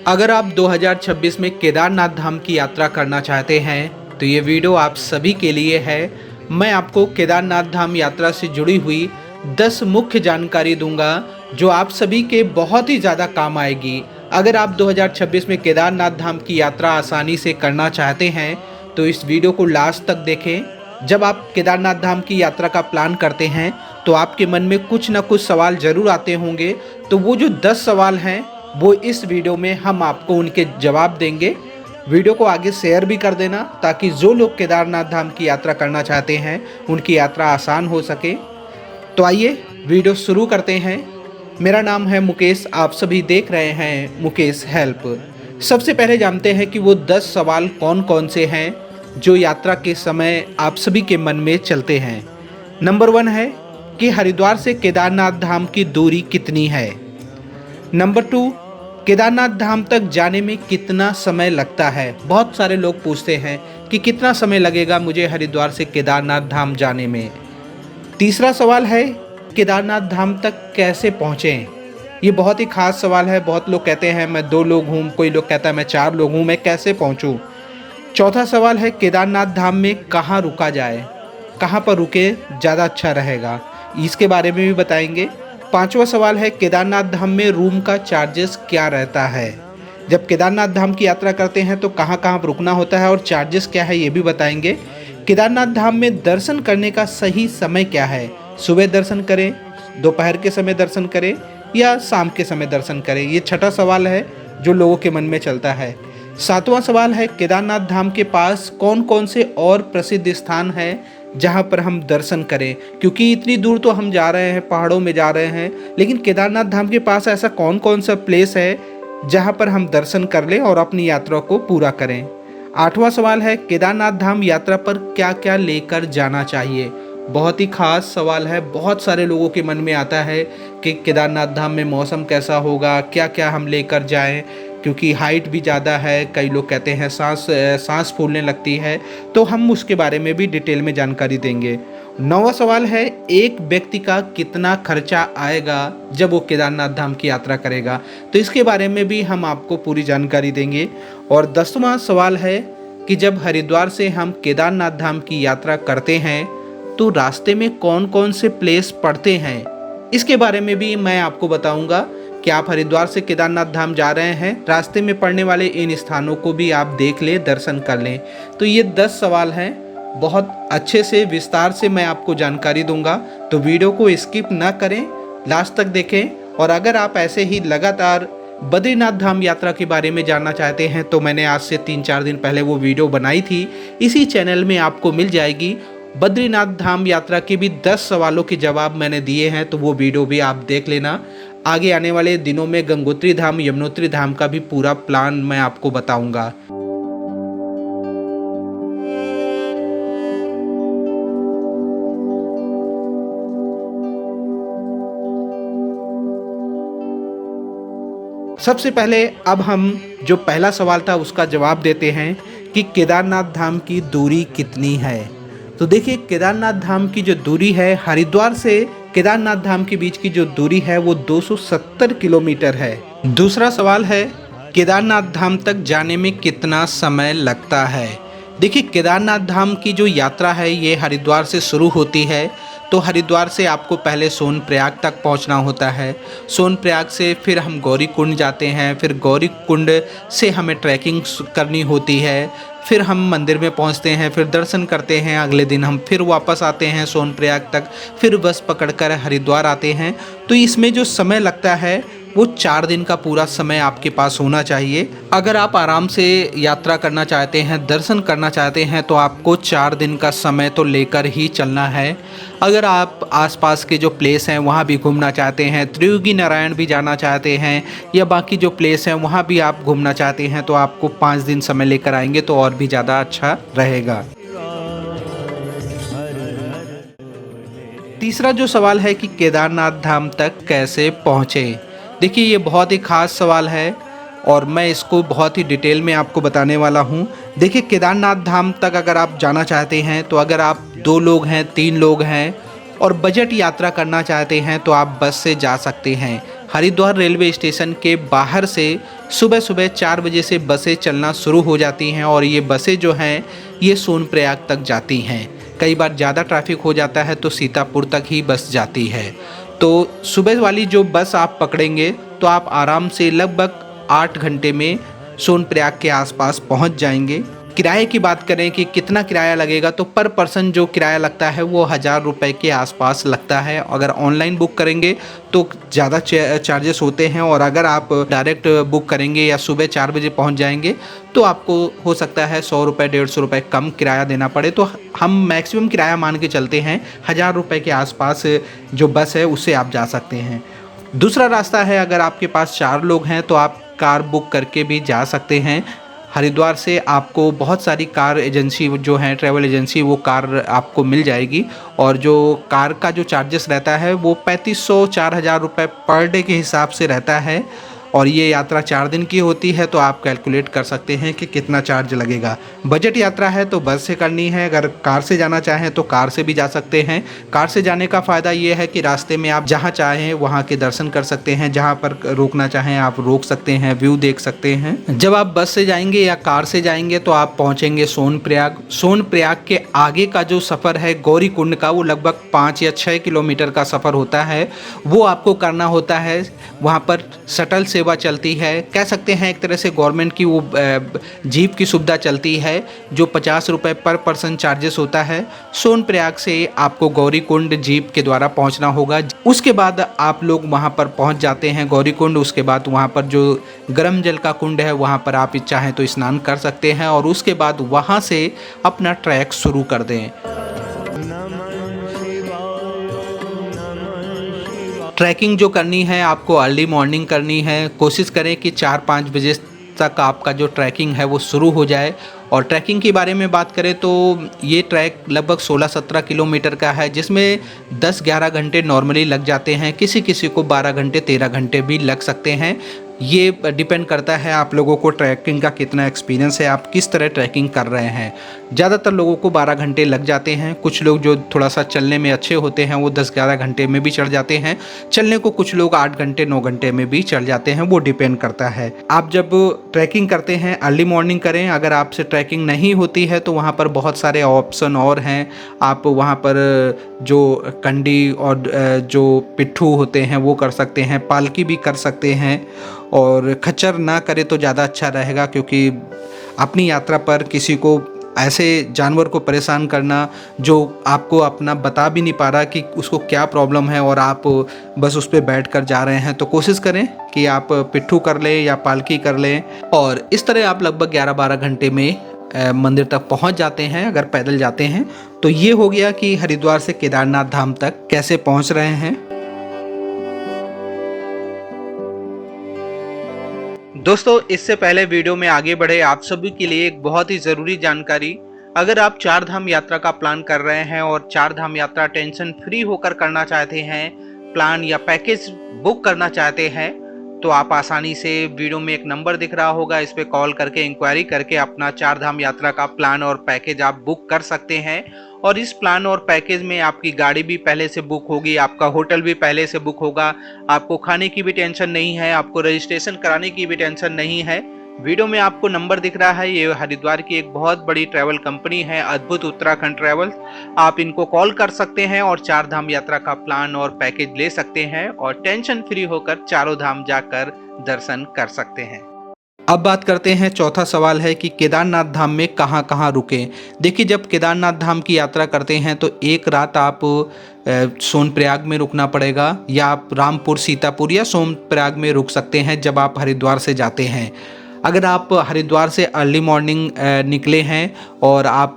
अगर आप 2026 में केदारनाथ धाम की यात्रा करना चाहते हैं तो ये वीडियो आप सभी के लिए है। मैं आपको केदारनाथ धाम यात्रा से जुड़ी हुई 10 मुख्य जानकारी दूंगा जो आप सभी के बहुत ही ज़्यादा काम आएगी। अगर आप 2026 में केदारनाथ धाम की यात्रा आसानी से करना चाहते हैं तो इस वीडियो को लास्ट तक देखें। जब आप केदारनाथ धाम की यात्रा का प्लान करते हैं तो आपके मन में कुछ ना कुछ सवाल ज़रूर आते होंगे, तो वो जो 10 सवाल हैं वो इस वीडियो में हम आपको उनके जवाब देंगे। वीडियो को आगे शेयर भी कर देना ताकि जो लोग केदारनाथ धाम की यात्रा करना चाहते हैं उनकी यात्रा आसान हो सके। तो आइए वीडियो शुरू करते हैं। मेरा नाम है मुकेश, आप सभी देख रहे हैं मुकेश हेल्प। सबसे पहले जानते हैं कि वो 10 सवाल कौन कौन से हैं जो यात्रा के समय आप सभी के मन में चलते हैं। नंबर 1 है कि हरिद्वार से केदारनाथ धाम की दूरी कितनी है। नंबर 2, केदारनाथ धाम तक जाने में कितना समय लगता है। बहुत सारे लोग पूछते हैं कि कितना समय लगेगा मुझे हरिद्वार से केदारनाथ धाम जाने में। तीसरा सवाल है केदारनाथ धाम तक कैसे पहुँचें। ये बहुत ही खास सवाल है। बहुत लोग कहते हैं मैं 2 लोग हूँ, कोई लोग कहता है मैं 4 लोग हूँ, मैं कैसे पहुँचूँ। चौथा सवाल है केदारनाथ धाम में कहाँ रुका जाए, कहाँ पर रुके ज़्यादा अच्छा रहेगा, इसके बारे में भी बताएंगे। पांचवा सवाल है केदारनाथ धाम में रूम का चार्जेस क्या रहता है। जब केदारनाथ धाम की यात्रा करते हैं तो कहाँ कहाँ रुकना होता है और चार्जेस क्या है ये भी बताएंगे। केदारनाथ धाम में दर्शन करने का सही समय क्या है, सुबह दर्शन करें, दोपहर के समय दर्शन करें या शाम के समय दर्शन करें। ये छठा सवाल है जो लोगों के मन में चलता है। सातवां सवाल है केदारनाथ धाम के पास कौन कौन से और प्रसिद्ध स्थान हैं जहाँ पर हम दर्शन करें, क्योंकि इतनी दूर तो हम जा रहे हैं, पहाड़ों में जा रहे हैं, लेकिन केदारनाथ धाम के पास ऐसा कौन कौन सा प्लेस है जहाँ पर हम दर्शन कर लें और अपनी यात्रा को पूरा करें। आठवां सवाल है केदारनाथ धाम यात्रा पर क्या क्या लेकर जाना चाहिए। बहुत ही खास सवाल है। बहुत सारे लोगों के मन में आता है कि केदारनाथ धाम में मौसम कैसा होगा, क्या क्या हम लेकर जाएं, क्योंकि हाइट भी ज़्यादा है। कई लोग कहते हैं सांस फूलने लगती है, तो हम उसके बारे में भी डिटेल में जानकारी देंगे। 9वां सवाल है एक व्यक्ति का कितना खर्चा आएगा जब वो केदारनाथ धाम की यात्रा करेगा, तो इसके बारे में भी हम आपको पूरी जानकारी देंगे। और 10वां सवाल है कि जब हरिद्वार से हम केदारनाथ धाम की यात्रा करते हैं तो रास्ते में कौन कौन से प्लेस पड़ते हैं, इसके बारे में भी मैं आपको बताऊंगा कि आप हरिद्वार से केदारनाथ धाम जा रहे हैं, रास्ते में पड़ने वाले इन स्थानों को भी आप देख लें, दर्शन कर लें। तो ये 10 सवाल हैं, बहुत अच्छे से विस्तार से मैं आपको जानकारी दूंगा, तो वीडियो को स्किप ना करें, लास्ट तक देखें। और अगर आप ऐसे ही लगातार बद्रीनाथ धाम यात्रा के बारे में जानना चाहते हैं तो मैंने आज से 3-4 दिन पहले वो वीडियो बनाई थी, इसी चैनल में आपको मिल जाएगी। बद्रीनाथ धाम यात्रा के भी 10 सवालों के जवाब मैंने दिए हैं, तो वो वीडियो भी आप देख लेना। आगे आने वाले दिनों में गंगोत्री धाम, यमुनोत्री धाम का भी पूरा प्लान मैं आपको बताऊंगा। सबसे पहले अब हम जो पहला सवाल था उसका जवाब देते हैं कि केदारनाथ धाम की दूरी कितनी है। तो देखिए केदारनाथ धाम की जो दूरी है, हरिद्वार से केदारनाथ धाम के बीच की जो दूरी है वो 270 किलोमीटर है। दूसरा सवाल है केदारनाथ धाम तक जाने में कितना समय लगता है। देखिए केदारनाथ धाम की जो यात्रा है ये हरिद्वार से शुरू होती है, तो हरिद्वार से आपको पहले सोनप्रयाग तक पहुंचना होता है। सोनप्रयाग से फिर हम गौरी कुंड जाते हैं, फिर गौरी कुंड से हमें ट्रैकिंग करनी होती है, फिर हम मंदिर में पहुंचते हैं, फिर दर्शन करते हैं। अगले दिन हम फिर वापस आते हैं सोनप्रयाग तक, फिर बस पकड़कर हरिद्वार आते हैं। तो इसमें जो समय लगता है वो 4 दिन का पूरा समय आपके पास होना चाहिए। अगर आप आराम से यात्रा करना चाहते हैं, दर्शन करना चाहते हैं, तो आपको 4 दिन का समय तो लेकर ही चलना है। अगर आप आसपास के जो प्लेस हैं वहाँ भी घूमना चाहते हैं, त्रियुगी नारायण भी जाना चाहते हैं या बाकी जो प्लेस हैं वहाँ भी आप घूमना चाहते हैं, तो आपको 5 दिन समय लेकर आएंगे तो और भी ज़्यादा अच्छा रहेगा। तीसरा जो सवाल है कि केदारनाथ धाम तक कैसे पहुँचे। देखिए ये बहुत ही खास सवाल है और मैं इसको बहुत ही डिटेल में आपको बताने वाला हूँ। देखिए केदारनाथ धाम तक अगर आप जाना चाहते हैं तो अगर आप 2 लोग हैं, 3 लोग हैं और बजट यात्रा करना चाहते हैं तो आप बस से जा सकते हैं। हरिद्वार रेलवे स्टेशन के बाहर से सुबह सुबह 4 बजे से बसें चलना शुरू हो जाती हैं और ये बसें जो हैं ये सोनप्रयाग तक जाती हैं। कई बार ज़्यादा ट्रैफिक हो जाता है तो सीतापुर तक ही बस जाती है। तो सुबह वाली जो बस आप पकड़ेंगे तो आप आराम से लगभग 8 घंटे में सोनप्रयाग के आसपास पहुंच जाएंगे। किराए की बात करें कि कितना किराया लगेगा, तो पर पर्सन जो किराया लगता है वो 1000 रुपये के आसपास लगता है। अगर ऑनलाइन बुक करेंगे तो ज़्यादा चार्जेस होते हैं, और अगर आप डायरेक्ट बुक करेंगे या सुबह 4 बजे पहुंच जाएंगे तो आपको हो सकता है 100 रुपये 150 रुपये कम किराया देना पड़े। तो हम मैक्सिमम किराया मान के चलते हैं 1000 रुपये के आसपास जो बस है उससे आप जा सकते हैं। दूसरा रास्ता है, अगर आपके पास 4 लोग हैं तो आप कार बुक करके भी जा सकते हैं। हरिद्वार से आपको बहुत सारी कार एजेंसी जो हैं, ट्रैवल एजेंसी, वो कार आपको मिल जाएगी, और जो कार का जो चार्जेस रहता है वो 3500-4000 रुपये पर डे के हिसाब से रहता है। और ये यात्रा 4 दिन की होती है, तो आप कैलकुलेट कर सकते हैं कि कितना चार्ज लगेगा। बजट यात्रा है तो बस से करनी है, अगर कार से जाना चाहें तो कार से भी जा सकते हैं। कार से जाने का फ़ायदा ये है कि रास्ते में आप जहाँ चाहें वहाँ के दर्शन कर सकते हैं, जहाँ पर रोकना चाहें आप रोक सकते हैं, व्यू देख सकते हैं। जब आप बस से जाएंगे या कार से जाएंगे तो आप पहुँचेंगे सोनप्रयाग। सोनप्रयाग के आगे का जो सफ़र है गौरीकुंड का, वो लगभग 5 या 6 किलोमीटर का सफ़र होता है, वो आपको करना होता है। वहाँ पर शटल सेवा चलती है, कह सकते हैं एक तरह से गवर्नमेंट की वो जीप की सुविधा चलती है, जो 50 रुपये पर पर्सन चार्जेस होता है। सोनप्रयाग से आपको गौरीकुंड जीप के द्वारा पहुंचना होगा। उसके बाद आप लोग वहां पर पहुंच जाते हैं गौरीकुंड। उसके बाद वहां पर जो गर्म जल का कुंड है वहां पर आप चाहें तो स्नान कर सकते हैं, और उसके बाद वहां से अपना ट्रैक शुरू कर दें। ट्रैकिंग जो करनी है आपको अर्ली मॉर्निंग करनी है। कोशिश करें कि 4-5 बजे तक आपका जो ट्रैकिंग है वो शुरू हो जाए। और ट्रैकिंग के बारे में बात करें तो ये ट्रैक लगभग 16-17 किलोमीटर का है, जिसमें 10-11 घंटे नॉर्मली लग जाते हैं। किसी किसी को 12 घंटे 13 घंटे भी लग सकते हैं। ये डिपेंड करता है आप लोगों को ट्रैकिंग का कितना एक्सपीरियंस है, आप किस तरह ट्रैकिंग कर रहे हैं। ज़्यादातर लोगों को 12 घंटे लग जाते हैं। कुछ लोग जो थोड़ा सा चलने में अच्छे होते हैं वो 10-11 घंटे में भी चढ़ जाते हैं। चलने को कुछ लोग 8 घंटे 9 घंटे में भी चढ़ जाते हैं, वो डिपेंड करता है। आप जब ट्रैकिंग करते हैं अर्ली मॉर्निंग करें। अगर आपसे ट्रैकिंग नहीं होती है तो वहाँ पर बहुत सारे ऑप्शन और हैं। आप वहाँ पर जो कंडी और जो पिट्ठू होते हैं वो कर सकते हैं, पालकी भी कर सकते हैं, और खच्चर ना करे तो ज़्यादा अच्छा रहेगा, क्योंकि अपनी यात्रा पर किसी को ऐसे जानवर को परेशान करना जो आपको अपना बता भी नहीं पा रहा कि उसको क्या प्रॉब्लम है और आप बस उस पर बैठ कर जा रहे हैं, तो कोशिश करें कि आप पिट्ठू कर लें या पालकी कर लें। और इस तरह आप लगभग 11-12 घंटे में मंदिर तक पहुंच जाते हैं अगर पैदल जाते हैं। तो ये हो गया कि हरिद्वार से केदारनाथ धाम तक कैसे पहुंच रहे हैं। दोस्तों, इससे पहले वीडियो में आगे बढ़े आप सभी के लिए एक बहुत ही ज़रूरी जानकारी। अगर आप 4 धाम यात्रा का प्लान कर रहे हैं और 4 धाम यात्रा टेंशन फ्री होकर करना चाहते हैं, प्लान या पैकेज बुक करना चाहते हैं, तो आप आसानी से वीडियो में एक नंबर दिख रहा होगा, इस पे कॉल करके इंक्वायरी करके अपना 4 धाम यात्रा का प्लान और पैकेज आप बुक कर सकते हैं। और इस प्लान और पैकेज में आपकी गाड़ी भी पहले से बुक होगी, आपका होटल भी पहले से बुक होगा, आपको खाने की भी टेंशन नहीं है, आपको रजिस्ट्रेशन कराने की भी टेंशन नहीं है। वीडियो में आपको नंबर दिख रहा है, ये हरिद्वार की एक बहुत बड़ी ट्रैवल कंपनी है, अद्भुत उत्तराखंड ट्रैवल्स। आप इनको कॉल कर सकते हैं और 4 धाम यात्रा का प्लान और पैकेज ले सकते हैं और टेंशन फ्री होकर चारों धाम जाकर दर्शन कर सकते हैं। अब बात करते हैं, चौथा सवाल है कि केदारनाथ धाम में कहाँ कहाँ रुकें। देखिए, जब केदारनाथ धाम की यात्रा करते हैं तो एक रात आप सोनप्रयाग में रुकना पड़ेगा, या आप रामपुर, सीतापुर या सोनप्रयाग में रुक सकते हैं जब आप हरिद्वार से जाते हैं। अगर आप हरिद्वार से अर्ली मॉर्निंग निकले हैं और आप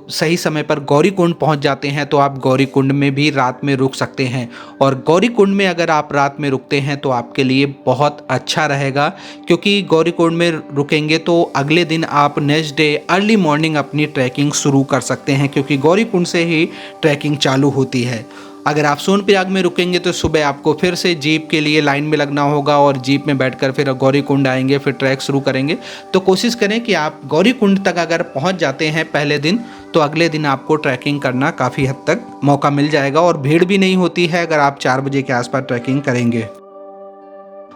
सही समय पर गौरीकुंड पहुंच जाते हैं तो आप गौरीकुंड में भी रात में रुक सकते हैं। और गौरीकुंड में अगर आप रात में रुकते हैं तो आपके लिए बहुत अच्छा रहेगा, क्योंकि गौरीकुंड में रुकेंगे तो अगले दिन आप नेक्स्ट डे अर्ली मॉर्निंग अपनी ट्रैकिंग शुरू कर सकते हैं, क्योंकि गौरीकुंड से ही ट्रैकिंग चालू होती है। अगर आप सोनप्रयाग में रुकेंगे तो सुबह आपको फिर से जीप के लिए लाइन में लगना होगा और जीप में बैठकर फिर गौरीकुंड आएंगे, फिर ट्रैक शुरू करेंगे। तो कोशिश करें कि आप गौरीकुंड तक अगर पहुंच जाते हैं पहले दिन, तो अगले दिन आपको ट्रैकिंग करना काफ़ी हद तक मौका मिल जाएगा और भीड़ भी नहीं होती है अगर आप 4 बजे के आसपास ट्रैकिंग करेंगे।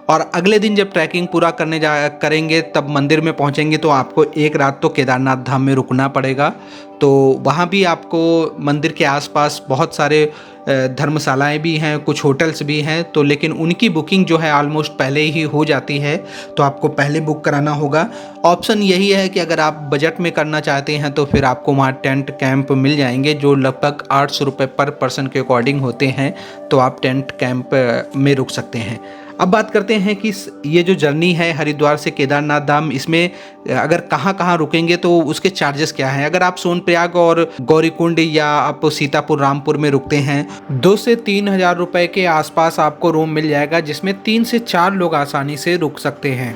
और अगले दिन जब ट्रैकिंग पूरा करेंगे तब मंदिर में पहुंचेंगे तो आपको एक रात तो केदारनाथ धाम में रुकना पड़ेगा। तो वहाँ भी आपको मंदिर के आसपास बहुत सारे धर्मशालाएं भी हैं, कुछ होटल्स भी हैं, तो लेकिन उनकी बुकिंग जो है ऑलमोस्ट पहले ही हो जाती है, तो आपको पहले बुक कराना होगा। ऑप्शन यही है कि अगर आप बजट में करना चाहते हैं तो फिर आपको वहाँ टेंट कैंप मिल जाएंगे जो लगभग 800 रुपये पर पर्सन के अकॉर्डिंग होते हैं, तो आप टेंट कैंप में रुक सकते हैं। अब बात करते हैं कि ये जो जर्नी है हरिद्वार से केदारनाथ धाम, इसमें अगर कहाँ कहाँ रुकेंगे तो उसके चार्जेस क्या हैं। अगर आप सोनप्रयाग और गौरीकुंड या आप सीतापुर रामपुर में रुकते हैं 2 से 3 हज़ार रुपये के आसपास आपको रूम मिल जाएगा, जिसमें 3 से 4 लोग आसानी से रुक सकते हैं।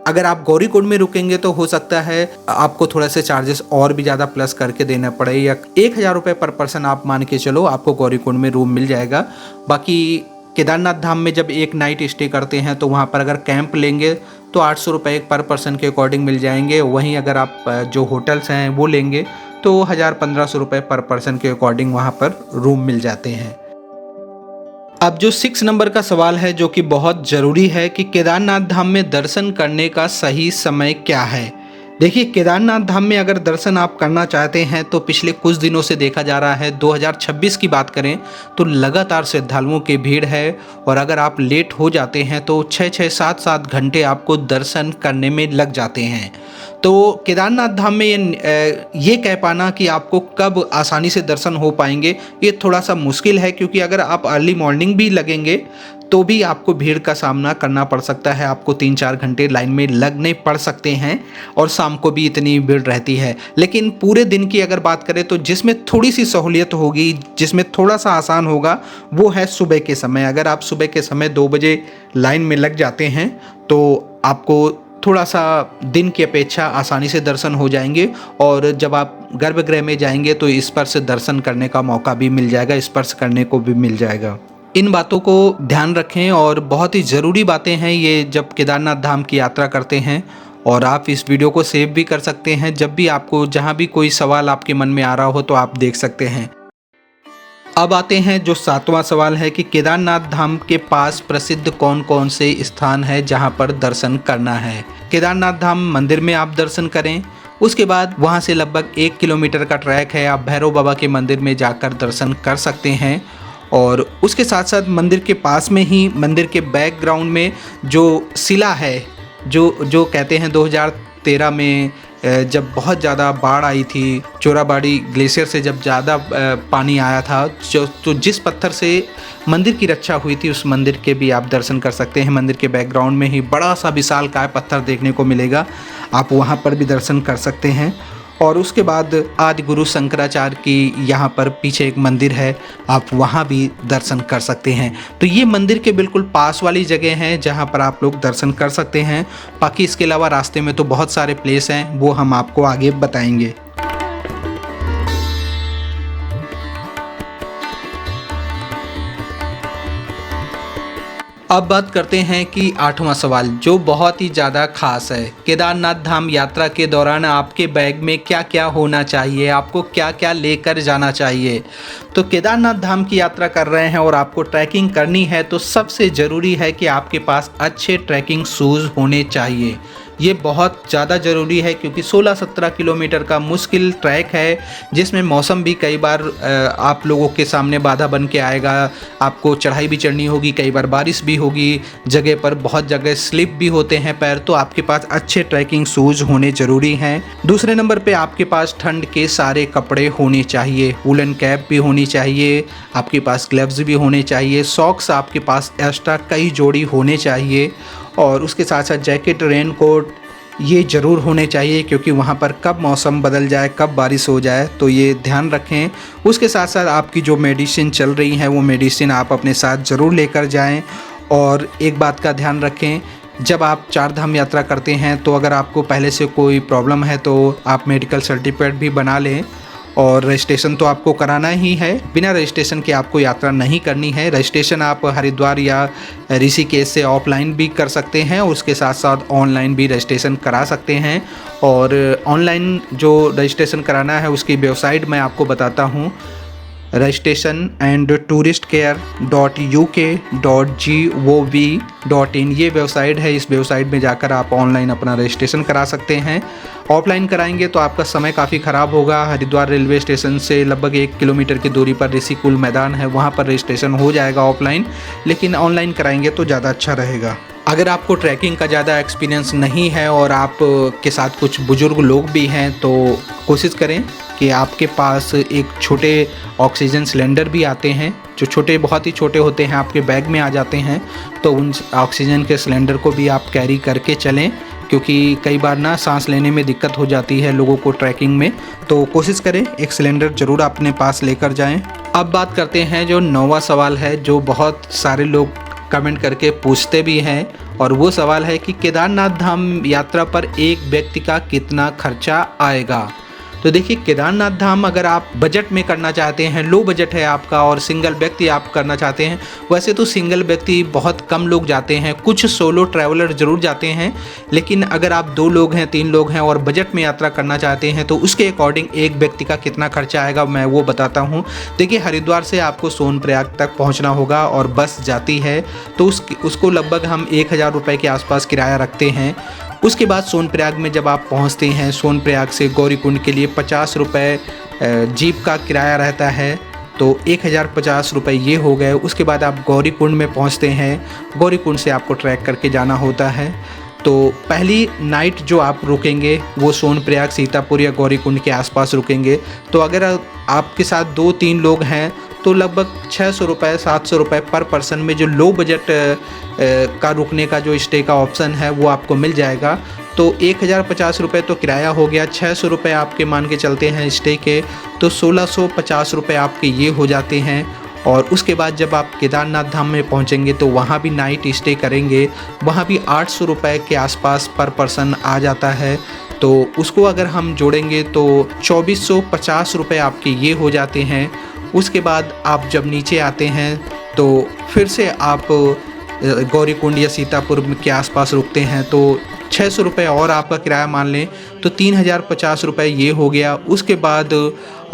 अगर आप गौरीकुंड में रुकेंगे तो हो सकता है आपको थोड़ा से चार्जेस और भी ज़्यादा प्लस करके देना पड़े, या 1,000 रुपये पर पर्सन आप मान के चलो आपको गौरीकुंड में रूम मिल जाएगा। बाकी केदारनाथ धाम में जब एक नाइट स्टे करते हैं तो वहाँ पर अगर कैंप लेंगे तो 800 रुपये पर पर्सन के अकॉर्डिंग मिल जाएंगे। वहीं अगर आप जो होटल्स हैं वो लेंगे तो 1,000-1,500 रुपये पर पर्सन के अकॉर्डिंग वहाँ पर रूम मिल जाते हैं। अब जो 6 नंबर का सवाल है जो कि बहुत ज़रूरी है कि केदारनाथ धाम में दर्शन करने का सही समय क्या है। देखिए, केदारनाथ धाम में अगर दर्शन आप करना चाहते हैं तो पिछले कुछ दिनों से देखा जा रहा है, 2026 की बात करें तो लगातार श्रद्धालुओं की भीड़ है, और अगर आप लेट हो जाते हैं तो 6-6, 7-7 घंटे आपको दर्शन करने में लग जाते हैं। तो केदारनाथ धाम में ये कह पाना कि आपको कब आसानी से दर्शन हो पाएंगे ये थोड़ा सा मुश्किल है, क्योंकि अगर आप अर्ली मॉर्निंग भी लगेंगे तो भी आपको भीड़ का सामना करना पड़ सकता है, आपको 3-4 घंटे लाइन में लगने पड़ सकते हैं, और शाम को भी इतनी भीड़ रहती है। लेकिन पूरे दिन की अगर बात करें तो जिसमें थोड़ी सी सहूलियत होगी, जिसमें थोड़ा सा आसान होगा, वो है सुबह के समय। अगर आप सुबह के समय 2 बजे लाइन में लग जाते हैं तो आपको थोड़ा सा दिन की अपेक्षा आसानी से दर्शन हो जाएंगे, और जब आप गर्भगृह में जाएंगे तो स्पर्श दर्शन करने का मौका भी मिल जाएगा, स्पर्श करने को भी मिल जाएगा। इन बातों को ध्यान रखें, और बहुत ही ज़रूरी बातें हैं ये जब केदारनाथ धाम की यात्रा करते हैं। और आप इस वीडियो को सेव भी कर सकते हैं, जब भी आपको जहाँ भी कोई सवाल आपके मन में आ रहा हो तो आप देख सकते हैं। अब आते हैं जो 7वां सवाल है कि केदारनाथ धाम के पास प्रसिद्ध कौन कौन से स्थान है जहां पर दर्शन करना है। केदारनाथ धाम मंदिर में आप दर्शन करें, उसके बाद वहां से लगभग 1 किलोमीटर का ट्रैक है, आप भैरव बाबा के मंदिर में जाकर दर्शन कर सकते हैं। और उसके साथ साथ मंदिर के पास में ही मंदिर के बैकग्राउंड में जो शिला है, जो कहते हैं 2013 में जब बहुत ज़्यादा बाढ़ आई थी, चोराबाड़ी ग्लेशियर से जब ज़्यादा पानी आया था, तो जिस पत्थर से मंदिर की रक्षा हुई थी उस मंदिर के भी आप दर्शन कर सकते हैं। मंदिर के बैकग्राउंड में ही बड़ा सा विशालकाय पत्थर देखने को मिलेगा, आप वहाँ पर भी दर्शन कर सकते हैं। और उसके बाद आदि गुरु शंकराचार्य की यहाँ पर पीछे एक मंदिर है, आप वहाँ भी दर्शन कर सकते हैं। तो ये मंदिर के बिल्कुल पास वाली जगह हैं जहाँ पर आप लोग दर्शन कर सकते हैं। बाकी इसके अलावा रास्ते में तो बहुत सारे प्लेस हैं, वो हम आपको आगे बताएंगे। अब बात करते हैं कि 8वां सवाल जो बहुत ही ज़्यादा खास है। केदारनाथ धाम यात्रा के दौरान आपके बैग में क्या क्या होना चाहिए, आपको क्या क्या लेकर जाना चाहिए। तो केदारनाथ धाम की यात्रा कर रहे हैं और आपको ट्रैकिंग करनी है तो सबसे ज़रूरी है कि आपके पास अच्छे ट्रैकिंग शूज़ होने चाहिए। ये बहुत ज़्यादा ज़रूरी है क्योंकि 16-17 किलोमीटर का मुश्किल ट्रैक है, जिसमें मौसम भी कई बार आप लोगों के सामने बाधा बन के आएगा। आपको चढ़ाई भी चढ़नी होगी, कई बार बारिश भी होगी, जगह पर बहुत जगह स्लिप भी होते हैं पैर, तो आपके पास अच्छे ट्रैकिंग शूज़ होने ज़रूरी हैं। दूसरे नंबर पे आपके पास ठंड के सारे कपड़े होने चाहिए, वुलन कैप भी होनी चाहिए, आपके पास ग्लव्स भी होने चाहिए, सॉक्स आपके पास एक्स्ट्रा कई जोड़ी होने चाहिए, और उसके साथ साथ जैकेट, रेन कोट ये ज़रूर होने चाहिए क्योंकि वहाँ पर कब मौसम बदल जाए, कब बारिश हो जाए, तो ये ध्यान रखें। उसके साथ साथ आपकी जो मेडिसिन चल रही हैं वो मेडिसिन आप अपने साथ ज़रूर लेकर जाएं। और एक बात का ध्यान रखें, जब आप 4 धाम यात्रा करते हैं तो अगर आपको पहले से कोई प्रॉब्लम है तो आप मेडिकल सर्टिफिकेट भी बना लें, और रजिस्ट्रेशन तो आपको कराना ही है, बिना रजिस्ट्रेशन के आपको यात्रा नहीं करनी है। रजिस्ट्रेशन आप हरिद्वार या ऋषिकेश से ऑफलाइन भी कर सकते हैं, उसके साथ साथ ऑनलाइन भी रजिस्ट्रेशन करा सकते हैं। और ऑनलाइन जो रजिस्ट्रेशन कराना है उसकी वेबसाइट मैं आपको बताता हूँ, registration&touristcare.uk.gov.in ये वेबसाइट है। इस वेबसाइट में जाकर आप ऑनलाइन अपना रजिस्ट्रेशन करा सकते हैं। ऑफलाइन कराएंगे तो आपका समय काफ़ी ख़राब होगा। हरिद्वार रेलवे स्टेशन से लगभग 1 किलोमीटर की दूरी पर ऋषिकुल मैदान है, वहाँ पर रजिस्ट्रेशन हो जाएगा ऑफलाइन, लेकिन ऑनलाइन कराएंगे तो ज़्यादा अच्छा रहेगा। अगर आपको ट्रैकिंग का ज़्यादा एक्सपीरियंस नहीं है और आप के साथ कुछ बुज़ुर्ग लोग भी हैं तो कोशिश करें कि आपके पास एक छोटे ऑक्सीजन सिलेंडर भी आते हैं, जो छोटे बहुत ही छोटे होते हैं, आपके बैग में आ जाते हैं। तो उन ऑक्सीजन के सिलेंडर को भी आप कैरी करके चलें, क्योंकि कई बार ना सांस लेने में दिक्कत हो जाती है लोगों को ट्रैकिंग में। तो कोशिश करें एक सिलेंडर ज़रूर अपने पास लेकर जाएं। अब बात करते हैं जो 9वां सवाल है, जो बहुत सारे लोग कमेंट करके पूछते भी हैं, और वो सवाल है कि केदारनाथ धाम यात्रा पर एक व्यक्ति का कितना खर्चा आएगा। तो देखिए, केदारनाथ धाम अगर आप बजट में करना चाहते हैं, लो बजट है आपका और सिंगल व्यक्ति आप करना चाहते हैं, वैसे तो सिंगल व्यक्ति बहुत कम लोग जाते हैं, कुछ सोलो ट्रैवलर ज़रूर जाते हैं, लेकिन अगर आप 2 लोग हैं, 3 लोग हैं और बजट में यात्रा करना चाहते हैं तो उसके अकॉर्डिंग एक व्यक्ति का कितना खर्चा आएगा मैं वो बताता हूँ। देखिए, हरिद्वार से आपको सोनप्रयाग तक पहुँचना होगा और बस जाती है तो उसको लगभग हम 1000 रुपये के आसपास किराया रखते हैं। उसके बाद सोनप्रयाग में जब आप पहुंचते हैं, सोनप्रयाग से गौरीकुंड के लिए 50 रुपये जीप का किराया रहता है, तो 1050 रुपये ये हो गए। उसके बाद आप गौरीकुंड में पहुंचते हैं, गौरीकुंड से आपको ट्रैक करके जाना होता है। तो पहली नाइट जो आप रुकेंगे वो सोनप्रयाग, सीतापुर या गौरीकुंड के आसपास रुकेंगे। तो अगर आपके साथ 2-3 लोग हैं तो लगभग 600 रुपये 700 रुपये पर पर्सन में जो लो बजट का रुकने का जो स्टे का ऑप्शन है वो आपको मिल जाएगा। तो 1050 रुपये तो किराया हो गया, 600 रुपये आपके मान के चलते हैं स्टे के, तो 1650 रुपये आपके ये हो जाते हैं। और उसके बाद जब आप केदारनाथ धाम में पहुंचेंगे तो वहाँ भी नाइट स्टे करेंगे, वहाँ भी 800 रुपये के आसपास पर पर्सन आ जाता है। तो उसको अगर हम जोड़ेंगे तो 2450 रुपये आपके ये हो जाते हैं। उसके बाद आप जब नीचे आते हैं तो फिर से आप गौरीकुंड या सीतापुर के आसपास रुकते हैं, तो 600 रुपये और आपका किराया मान लें तो 3050 रुपये ये हो गया। उसके बाद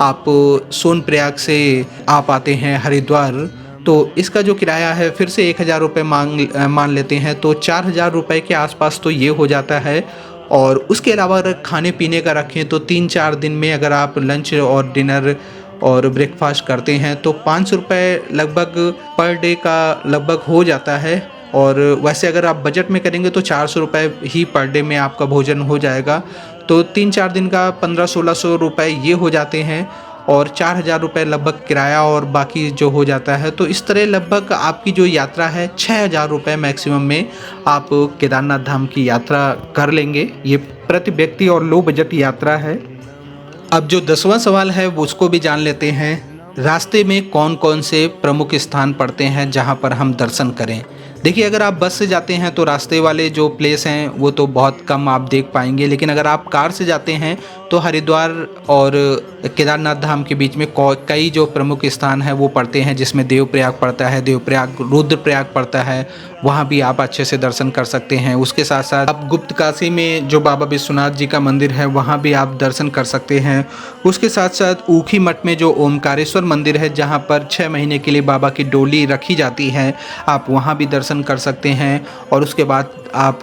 आप सोनप्रयाग से आप आते हैं हरिद्वार, तो इसका जो किराया है फिर से 1000 रुपये मान लेते हैं, तो 4000 रुपये के आसपास तो ये हो जाता है। और उसके अलावा अगर खाने पीने का रखें तो 3-4 दिन में अगर आप लंच और डिनर और ब्रेकफास्ट करते हैं तो 500 रुपये लगभग पर डे का लगभग हो जाता है। और वैसे अगर आप बजट में करेंगे तो 400 रुपये ही पर डे में आपका भोजन हो जाएगा। तो 3-4 दिन का 1500-1600 रुपये ये हो जाते हैं और 4000 रुपये लगभग किराया और बाकी जो हो जाता है। तो इस तरह लगभग आपकी जो यात्रा है 6000 रुपये मैक्सिमम में आप केदारनाथ धाम की यात्रा कर लेंगे। ये प्रति व्यक्ति और लो बजट यात्रा है। अब जो 10वां सवाल है वो उसको भी जान लेते हैं। रास्ते में कौन कौन से प्रमुख स्थान पड़ते हैं जहां पर हम दर्शन करें। देखिए, अगर आप बस से जाते हैं तो रास्ते वाले जो प्लेस हैं वो तो बहुत कम आप देख पाएंगे, लेकिन अगर आप कार से जाते हैं तो हरिद्वार और केदारनाथ धाम के बीच में कई जो प्रमुख स्थान हैं वो पड़ते हैं, जिसमें देवप्रयाग पड़ता है, देवप्रयाग रुद्रप्रयाग पड़ता है, वहाँ भी आप अच्छे से दर्शन कर सकते हैं। उसके साथ साथ आप गुप्तकाशी में जो बाबा विश्वनाथ जी का मंदिर है वहाँ भी आप दर्शन कर सकते हैं। उसके साथ साथ ऊखी मठ में जो ओमकारेश्वर मंदिर है, जहाँ पर 6 महीने के लिए बाबा की डोली रखी जाती है, आप वहाँ भी दर्शन कर सकते हैं। और उसके बाद आप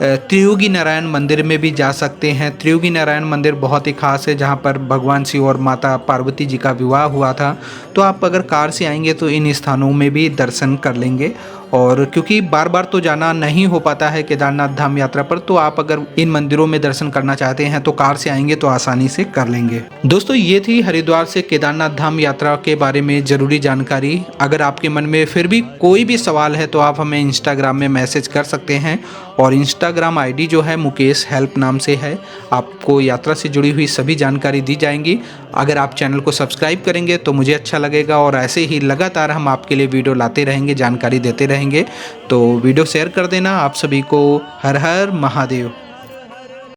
त्रियोगी नारायण मंदिर में भी जा सकते हैं। त्रियोगी नारायण मंदिर बहुत ही खास है, जहाँ पर भगवान शिव और माता पार्वती जी का विवाह हुआ था। तो आप अगर कार से आएंगे तो इन स्थानों में भी दर्शन कर लेंगे। और क्योंकि बार बार तो जाना नहीं हो पाता है केदारनाथ धाम यात्रा पर, तो आप अगर इन मंदिरों में दर्शन करना चाहते हैं तो कार से आएंगे तो आसानी से कर लेंगे। दोस्तों, ये थी हरिद्वार से केदारनाथ धाम यात्रा के बारे में ज़रूरी जानकारी। अगर आपके मन में फिर भी कोई भी सवाल है तो आप हमें इंस्टाग्राम में मैसेज कर सकते हैं, और इंस्टाग्राम आईडी जो है मुकेश हेल्प नाम से है। आपको यात्रा से जुड़ी हुई सभी जानकारी दी जाएंगी। अगर आप चैनल को सब्सक्राइब करेंगे तो मुझे अच्छा लगेगा, और ऐसे ही लगातार हम आपके लिए वीडियो लाते रहेंगे, जानकारी देते रहेंगे। तो वीडियो शेयर कर देना। आप सभी को हर हर महादेव।